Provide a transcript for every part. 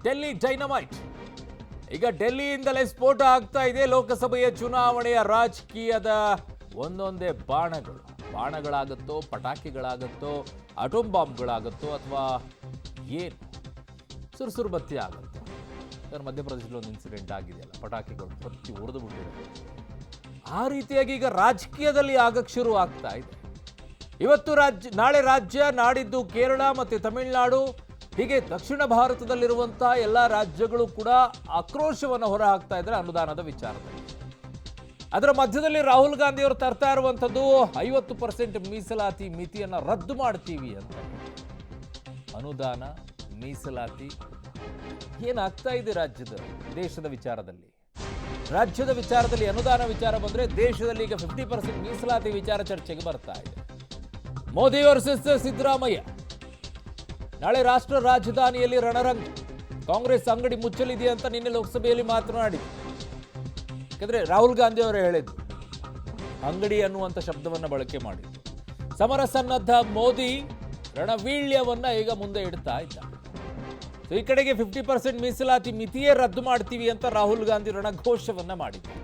Delhi dynamite. ಈಗ ಡೆಲ್ಲಿಯಿಂದಲೇ ಸ್ಫೋಟ ಆಗ್ತಾ ಇದೆ. ಲೋಕಸಭೆಯ ಚುನಾವಣೆಯ ರಾಜಕೀಯದ ಒಂದೊಂದೇ ಬಾಣಗಳಾಗುತ್ತೋ, ಪಟಾಕಿಗಳಾಗುತ್ತೋ, ಅಟೋಮ್ ಬಾಂಬ್ಗಳಾಗುತ್ತೋ, ಅಥವಾ ಏನು ಸುರುಸುರು ಬತ್ತಿ ಆಗುತ್ತೋ. ಸರ್, ಮಧ್ಯಪ್ರದೇಶದಲ್ಲಿ ಒಂದು ಇನ್ಸಿಡೆಂಟ್ ಆಗಿದೆಯಲ್ಲ, ಪಟಾಕಿಗಳು ಹೊತ್ತಿ ಉರಿದು ಬಿಟ್ಟಿದೆ. ಆ ರೀತಿಯಾಗಿ ಈಗ ರಾಜಕೀಯದಲ್ಲಿ ಆಗಕ್ಕೆ ಶುರು ಆಗ್ತಾ ಇದೆ. ಇವತ್ತು ನಾಳೆ ರಾಜ್ಯ, ನಾಡಿದ್ದು ಕೇರಳ ಮತ್ತು ತಮಿಳುನಾಡು, ಹೀಗೆ ದಕ್ಷಿಣ ಭಾರತದಲ್ಲಿರುವಂತಹ ಎಲ್ಲ ರಾಜ್ಯಗಳು ಕೂಡ ಆಕ್ರೋಶವನ್ನು ಹೊರಹಾಕ್ತಾ ಇದ್ದಾರೆ ಅನುದಾನದ ವಿಚಾರದಲ್ಲಿ. ಅದರ ಮಧ್ಯದಲ್ಲಿ ರಾಹುಲ್ ಗಾಂಧಿ ಅವರು ತರ್ತಾ ಇರುವಂಥದ್ದು 50% ಮೀಸಲಾತಿ ಮಿತಿಯನ್ನು ರದ್ದು ಮಾಡ್ತೀವಿ ಅಂತ. ಅನುದಾನ, ಮೀಸಲಾತಿ ಏನಾಗ್ತಾ ಇದೆ ದೇಶದ ವಿಚಾರದಲ್ಲಿ? ರಾಜ್ಯದ ವಿಚಾರದಲ್ಲಿ ಅನುದಾನ ವಿಚಾರ ಬಂದರೆ ದೇಶದಲ್ಲಿ ಈಗ 50% ಮೀಸಲಾತಿ ವಿಚಾರ ಚರ್ಚೆಗೆ ಬರ್ತಾ ಇದೆ. ಮೋದಿ ವರ್ಸಸ್ ಸಿದ್ದರಾಮಯ್ಯ. ನಾಳೆ ರಾಷ್ಟ್ರ ರಾಜಧಾನಿಯಲ್ಲಿ ರಣರಂಗ. ಕಾಂಗ್ರೆಸ್ ಅಂಗಡಿ ಮುಚ್ಚಲಿದೆ ಅಂತ ನಿನ್ನೆ ಲೋಕಸಭೆಯಲ್ಲಿ ಮಾತನಾಡಿದ್ರು. ಯಾಕಂದ್ರೆ ರಾಹುಲ್ ಗಾಂಧಿ ಅವರು ಹೇಳಿದ್ರು, ಅಂಗಡಿ ಅನ್ನುವಂಥ ಶಬ್ದವನ್ನು ಬಳಕೆ ಮಾಡಿದ್ರು. ಸಮರ ಸನ್ನದ್ಧ ಮೋದಿ ರಣವೀಳ್ಯವನ್ನ ಈಗ ಮುಂದೆ ಇಡ್ತಾ ಇದ್ದಾರೆ. ಈ ಕಡೆಗೆ 50% ಮೀಸಲಾತಿ ಮಿತಿಯೇ ರದ್ದು ಮಾಡ್ತೀವಿ ಅಂತ ರಾಹುಲ್ ಗಾಂಧಿ ರಣಘೋಷವನ್ನ ಮಾಡಿದ್ದಾರೆ.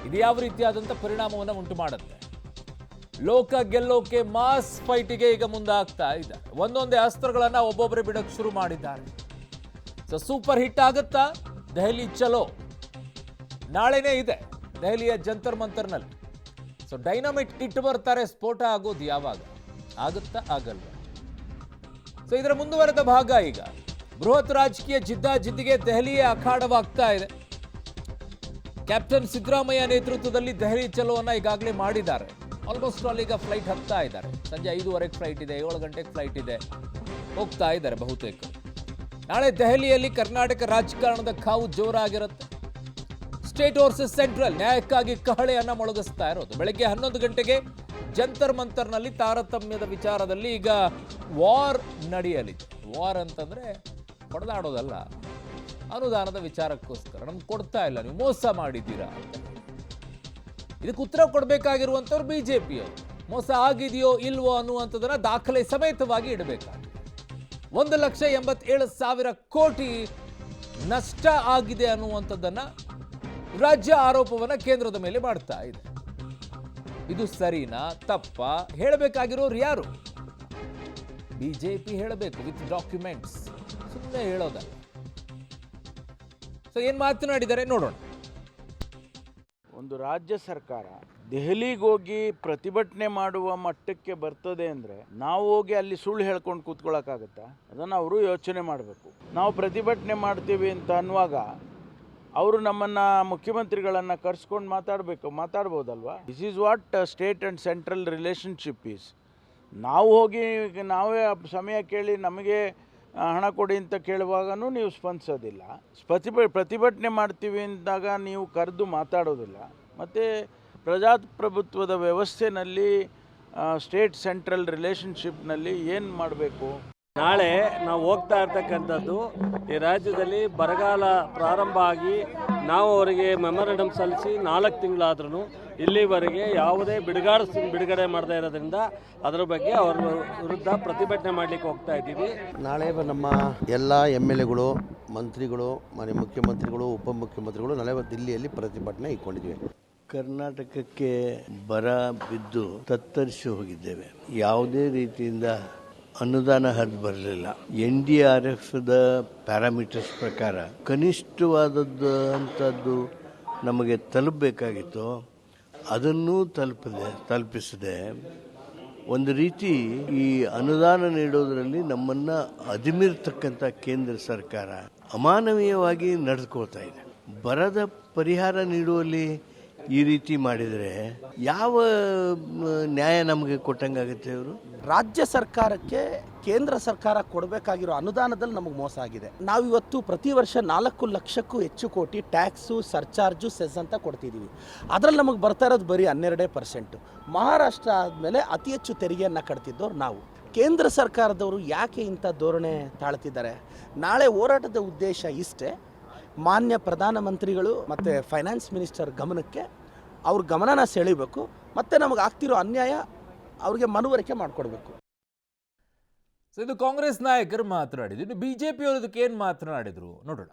ಇದು ಯಾವ ರೀತಿಯಾದಂಥ ಪರಿಣಾಮವನ್ನು ಉಂಟು ಮಾಡುತ್ತೆ? ಲೋಕ ಗೆಲ್ಲೋಕೆ ಮಾಸ್ ಫೈಟಿಗೆ ಈಗ ಮುಂದಾಗ್ತಾ ಇದ್ದಾರೆ. ಒಂದೊಂದೇ ಅಸ್ತ್ರಗಳನ್ನ ಒಬ್ಬೊಬ್ಬರೇ ಬಿಡಕ್ಕೆ ಶುರು ಮಾಡಿದ್ದಾರೆ. ಸೊ ಸೂಪರ್ ಹಿಟ್ ಆಗುತ್ತಾ? ದೆಹಲಿ ಚಲೋ ನಾಳೆನೇ ಇದೆ, ದೆಹಲಿಯ ಜಂತರ್ ಮಂತರ್ನಲ್ಲಿ. ಸೊ ಡೈನಮೈಟ್ ಇಟ್ಟು ಬರ್ತಾರೆ. ಸ್ಫೋಟ ಆಗೋದು ಯಾವಾಗ ಆಗುತ್ತಾ? ಆಗಲ್ಲ. ಸೊ ಇದರ ಮುಂದುವರೆದ ಭಾಗ ಈಗ ಬೃಹತ್ ರಾಜಕೀಯ ಜಿದ್ದಾಜಿದ್ದಿಗೆ ದೆಹಲಿಯೇ ಅಖಾಡವಾಗ್ತಾ ಇದೆ. ಕ್ಯಾಪ್ಟನ್ ಸಿದ್ದರಾಮಯ್ಯ ನೇತೃತ್ವದಲ್ಲಿ ದೆಹಲಿ ಚಲೋವನ್ನ ಈಗಾಗಲೇ ಮಾಡಿದ್ದಾರೆ. ಆಲ್ಮೋಸ್ಟ್ ಆಲ್ ಈಗ ಫ್ಲೈಟ್ ಹತ್ತಾ ಇದ್ದಾರೆ. ಸಂಜೆ 5:30 ಫ್ಲೈಟ್ ಇದೆ, 7 ಗಂಟೆಗೆ ಫ್ಲೈಟ್ ಇದೆ, ಹೋಗ್ತಾ ಇದ್ದಾರೆ ಬಹುತೇಕ. ನಾಳೆ ದೆಹಲಿಯಲ್ಲಿ ಕರ್ನಾಟಕ ರಾಜಕಾರಣದ ಕಾವು ಜೋರಾಗಿರುತ್ತೆ. ಸ್ಟೇಟ್ ವರ್ಸಸ್ ಸೆಂಟ್ರಲ್, ನ್ಯಾಯಕ್ಕಾಗಿ ಕಹಳೆಯನ್ನ ಮೊಳಗಿಸ್ತಾ ಇರೋದು. ಬೆಳಗ್ಗೆ 11 ಗಂಟೆಗೆ ಜಂತರ್ ಮಂತರ್ನಲ್ಲಿ ತಾರತಮ್ಯದ ವಿಚಾರದಲ್ಲಿ ಈಗ ವಾರ್ ನಡೆಯಲಿದೆ. ವಾರ್ ಅಂತಂದ್ರೆ ಹೊಡೆದಾಡೋದಲ್ಲ, ಅನುದಾನದ ವಿಚಾರಕ್ಕೋಸ್ಕರ ನಮ್ಗೆ ಕೊಡ್ತಾ ಇಲ್ಲ, ನೀವು ಮೋಸ ಮಾಡಿದ್ದೀರಾ ಅಂತ. ಇದಕ್ಕೆ ಉತ್ತರ ಕೊಡಬೇಕಾಗಿರುವಂಥವ್ರು ಬಿಜೆಪಿಯವರು. ಮೋಸ ಆಗಿದೆಯೋ ಇಲ್ವೋ ಅನ್ನುವಂಥದ್ದನ್ನ ದಾಖಲೆ ಸಮೇತವಾಗಿ ಇಡಬೇಕಾಗಿದೆ. 1,87,000 ಕೋಟಿ ನಷ್ಟ ಆಗಿದೆ ಅನ್ನುವಂಥದ್ದನ್ನ ರಾಜ್ಯ ಆರೋಪವನ್ನ ಕೇಂದ್ರದ ಮೇಲೆ ಮಾಡ್ತಾ ಇದೆ. ಇದು ಸರಿನಾ ತಪ್ಪಾ ಹೇಳಬೇಕಾಗಿರೋರು ಯಾರು? ಬಿಜೆಪಿ ಹೇಳಬೇಕು, ವಿತ್ ಡಾಕ್ಯುಮೆಂಟ್ಸ್, ಸುಮ್ಮನೆ ಹೇಳೋದಲ್ಲ. ಸೊ ಏನ್ ಮಾತನಾಡಿದ್ದಾರೆ ನೋಡೋಣ. ಒಂದು ರಾಜ್ಯ ಸರ್ಕಾರ ದೆಹಲಿಗೆ ಹೋಗಿ ಪ್ರತಿಭಟನೆ ಮಾಡುವ ಮಟ್ಟಕ್ಕೆ ಬರ್ತದೆ ಅಂದರೆ ನಾವು ಹೋಗಿ ಅಲ್ಲಿ ಸುಳ್ಳು ಹೇಳ್ಕೊಂಡು ಕೂತ್ಕೊಳ್ಳೋಕ್ಕಾಗತ್ತಾ? ಅದನ್ನು ಅವರು ಯೋಚನೆ ಮಾಡಬೇಕು. ನಾವು ಪ್ರತಿಭಟನೆ ಮಾಡ್ತೀವಿ ಅಂತ ಅನ್ನುವಾಗ ಅವರು ನಮ್ಮನ್ನು ಮುಖ್ಯಮಂತ್ರಿಗಳನ್ನು ಕರ್ಸ್ಕೊಂಡು ಮಾತಾಡ್ಬೋದಲ್ವಾ? This is what state and central relationship is. ನಾವು ಹೋಗಿ ನಾವೇ ಸಮಯ ಕೇಳಿ ನಮಗೆ ಹಣ ಕೊಡಿ ಅಂತ ಕೇಳುವಾಗೂ ನೀವು ಸ್ಪಂದಿಸೋದಿಲ್ಲ. ಪ್ರತಿಭಟನೆ ಮಾಡ್ತೀವಿ ಅಂದಾಗ ನೀವು ಕರೆದು ಮಾತಾಡೋದಿಲ್ಲ. ಮತ್ತು ಪ್ರಜಾಪ್ರಭುತ್ವದ ವ್ಯವಸ್ಥೆಯಲ್ಲಿ ಸ್ಟೇಟ್ ಸೆಂಟ್ರಲ್ ರಿಲೇಷನ್ಶಿಪ್ನಲ್ಲಿ ಏನು ಮಾಡಬೇಕು? ನಾಳೆ ನಾವು ಹೋಗ್ತಾ ಇರ್ತಕ್ಕಂಥದ್ದು ಈ ರಾಜ್ಯದಲ್ಲಿ ಬರಗಾಲ ಪ್ರಾರಂಭ ಆಗಿ ನಾವು ಅವರಿಗೆ ಮೆಮೊರಂಡಮ್ ಸಲ್ಲಿಸಿ 4 ತಿಂಗಳಾದ್ರೂ ಇಲ್ಲಿವರೆಗೆ ಯಾವುದೇ ಬಿಡುಗಡೆ ಮಾಡದೇ ಇರೋದ್ರಿಂದ ಅದರ ಬಗ್ಗೆ ಅವರ ವಿರುದ್ಧ ಪ್ರತಿಭಟನೆ ಮಾಡಲಿಕ್ಕೆ ಹೋಗ್ತಾ ಇದ್ದೀವಿ. ನಾಳೆ ನಮ್ಮ ಎಲ್ಲ MLAಗಳು, ಮಂತ್ರಿಗಳು, ಮಾನ್ಯ ಮುಖ್ಯಮಂತ್ರಿಗಳು, ಉಪಮುಖ್ಯಮಂತ್ರಿಗಳು ನಾಳೆ ದಿಲ್ಲಿಯಲ್ಲಿ ಪ್ರತಿಭಟನೆ ಇಟ್ಕೊಂಡಿದ್ದೀವಿ. ಕರ್ನಾಟಕಕ್ಕೆ ಬರ ಬಿದ್ದು ತತ್ತರಿಸಿ ಹೋಗಿದ್ದೇವೆ. ಯಾವುದೇ ರೀತಿಯಿಂದ ಅನುದಾನ ಹರಿದು ಬರಲಿಲ್ಲ. NDRFದ ಪ್ಯಾರಾಮೀಟರ್ಸ್ ಪ್ರಕಾರ ಕನಿಷ್ಠವಾದದ್ದು ಅಂಥದ್ದು ನಮಗೆ ತಲುಪಬೇಕಾಗಿತ್ತು, ಅದನ್ನೂ ತಲುಪಿಸದೆ ಒಂದು ರೀತಿ ಈ ಅನುದಾನ ನೀಡೋದರಲ್ಲಿ ನಮ್ಮನ್ನು ಅದಿಮಿರ್ತಕ್ಕಂಥ ಕೇಂದ್ರ ಸರ್ಕಾರ ಅಮಾನವೀಯವಾಗಿ ನಡೆದುಕೊಳ್ತಾ ಇದೆ. ಬರದ ಪರಿಹಾರ ನೀಡುವಲ್ಲಿ ಈ ರೀತಿ ಮಾಡಿದರೆ ಯಾವ ನ್ಯಾಯ ನಮಗೆ ಕೊಟ್ಟಂಗಾಗುತ್ತೆ? ಅವರು ರಾಜ್ಯ ಸರ್ಕಾರಕ್ಕೆ ಕೇಂದ್ರ ಸರ್ಕಾರ ಕೊಡಬೇಕಾಗಿರೋ ಅನುದಾನದಲ್ಲಿ ನಮಗೆ ಮೋಸ ಆಗಿದೆ. ನಾವಿವತ್ತು ಪ್ರತಿ ವರ್ಷ 4 ಲಕ್ಷಕ್ಕೂ ಹೆಚ್ಚು ಕೋಟಿ ಟ್ಯಾಕ್ಸು, ಸರ್ಚಾರ್ಜು, ಸೆಸ್ ಅಂತ ಕೊಡ್ತಿದ್ದೀವಿ. ಅದರಲ್ಲಿ ನಮಗೆ ಬರ್ತಾ ಇರೋದು ಬರೀ 12%. ಮಹಾರಾಷ್ಟ್ರ ಆದಮೇಲೆ ಅತಿ ಹೆಚ್ಚು ತೆರಿಗೆಯನ್ನು ಕಟ್ತಿದ್ದವ್ರು ನಾವು. ಕೇಂದ್ರ ಸರ್ಕಾರದವರು ಯಾಕೆ ಇಂಥ ಧೋರಣೆ ತಾಳ್ತಿದ್ದಾರೆ? ನಾಳೆ ಹೋರಾಟದ ಉದ್ದೇಶ ಇಷ್ಟೇ. ಮಾನ್ಯ ಪ್ರಧಾನಮಂತ್ರಿಗಳು ಮತ್ತು ಫೈನಾನ್ಸ್ ಮಿನಿಸ್ಟರ್ ಗಮನಕ್ಕೆ ಅವ್ರ ಗಮನನ ಸೆಳೀಬೇಕು. ಮತ್ತು ನಮಗೆ ಆಗ್ತಿರೋ ಅನ್ಯಾಯ ಅವ್ರಿಗೆ ಮನವರಿಕೆ ಮಾಡಿಕೊಡ್ಬೇಕು. ಸೊ ಇದು ಕಾಂಗ್ರೆಸ್ ನಾಯಕರು ಮಾತನಾಡಿದ್ರು. ಇನ್ನು ಬಿಜೆಪಿ ಅವರು ಇದಕ್ಕೆ ಏನು ಮಾತನಾಡಿದ್ರು ನೋಡೋಣ.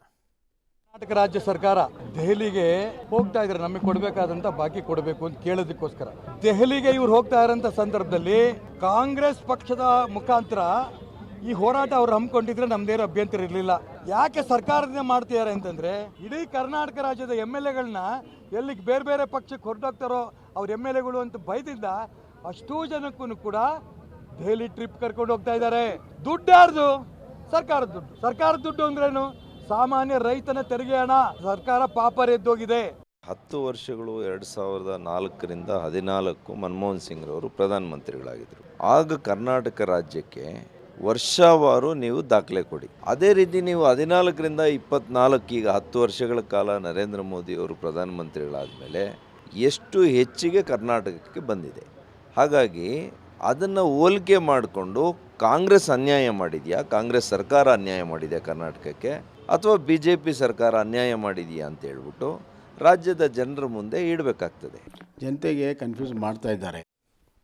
ಕರ್ನಾಟಕ ರಾಜ್ಯ ಸರ್ಕಾರ ದೆಹಲಿಗೆ ಹೋಗ್ತಾ ಇದ್ದಾರೆ, ನಮಗೆ ಕೊಡಬೇಕಾದಂತ ಬಾಕಿ ಕೊಡಬೇಕು ಅಂತ ಕೇಳೋದಕ್ಕೋಸ್ಕರ. ದೆಹಲಿಗೆ ಇವ್ರು ಹೋಗ್ತಾ ಇರೋಂಥ ಸಂದರ್ಭದಲ್ಲಿ ಕಾಂಗ್ರೆಸ್ ಪಕ್ಷದ ಮುಖಾಂತರ ಈ ಹೋರಾಟ ಅವ್ರು ಹಮ್ಮಿಕೊಂಡಿದ್ರೆ ನಮ್ದೇನು ಅಭ್ಯಂತರ ಇರಲಿಲ್ಲ. ಯಾಕೆ ಸರ್ಕಾರದಿಂದ ಮಾಡ್ತಿದ್ದಾರೆ ಅಂತಂದ್ರೆ, ಇಡೀ ಕರ್ನಾಟಕ ರಾಜ್ಯದ MLAಗಳನ್ನ ಎಲ್ಲಿಗೆ ಬೇರೆ ಬೇರೆ ಪಕ್ಷಕ್ಕೆ ಹೊರಟೋಗ್ತಾರೋ ಅವ್ರ MLAಗಳು ಅಂತ ಭಯದಿಂದ ಅಷ್ಟೂ ಜನಕ್ಕೂ ಕೂಡ ದೆಹಲಿ ಟ್ರಿಪ್ ಕರ್ಕೊಂಡು ಹೋಗ್ತಾ ಇದ್ದಾರೆ. ದುಡ್ಡು ಯಾರ್ದು? ಸರ್ಕಾರದ ದುಡ್ಡು. ಸರ್ಕಾರದ ದುಡ್ಡು ಅಂದ್ರೇನು? ಸಾಮಾನ್ಯ ರೈತನ ತೆರಿಗೆ ಹಣ. ಸರ್ಕಾರ ಪಾಪರ್ ಎದ್ದೋಗಿದೆ. 10 ವರ್ಷಗಳು 2004ರಿಂದ 2014 ಮನಮೋಹನ್ ಸಿಂಗ್ರವರು ಪ್ರಧಾನಮಂತ್ರಿಗಳಾಗಿದ್ದರು. ಆಗ ಕರ್ನಾಟಕ ರಾಜ್ಯಕ್ಕೆ ವರ್ಷವಾರು ನೀವು ದಾಖಲೆ ಕೊಡಿ. ಅದೇ ರೀತಿ ನೀವು 14ರಿಂದ 24 ಈಗ 10 ವರ್ಷಗಳ ಕಾಲ ನರೇಂದ್ರ ಮೋದಿಯವರು ಪ್ರಧಾನಮಂತ್ರಿಗಳಾದ ಮೇಲೆ ಎಷ್ಟು ಹೆಚ್ಚಿಗೆ ಕರ್ನಾಟಕಕ್ಕೆ ಬಂದಿದೆ. ಹಾಗಾಗಿ ಅದನ್ನು ಹೋಲಿಕೆ ಮಾಡಿಕೊಂಡು ಕಾಂಗ್ರೆಸ್ ಅನ್ಯಾಯ ಮಾಡಿದೆಯಾ, ಕಾಂಗ್ರೆಸ್ ಸರ್ಕಾರ ಅನ್ಯಾಯ ಮಾಡಿದೆಯಾ ಕರ್ನಾಟಕಕ್ಕೆ, ಅಥವಾ BJP ಸರ್ಕಾರ ಅನ್ಯಾಯ ಮಾಡಿದೆಯಾ ಅಂತ ಹೇಳ್ಬಿಟ್ಟು ರಾಜ್ಯದ ಜನರ ಮುಂದೆ ಇಡಬೇಕಾಗ್ತದೆ. ಜನತೆಗೆ ಕನ್ಫ್ಯೂಸ್ ಮಾಡ್ತಾ ಇದ್ದಾರೆ.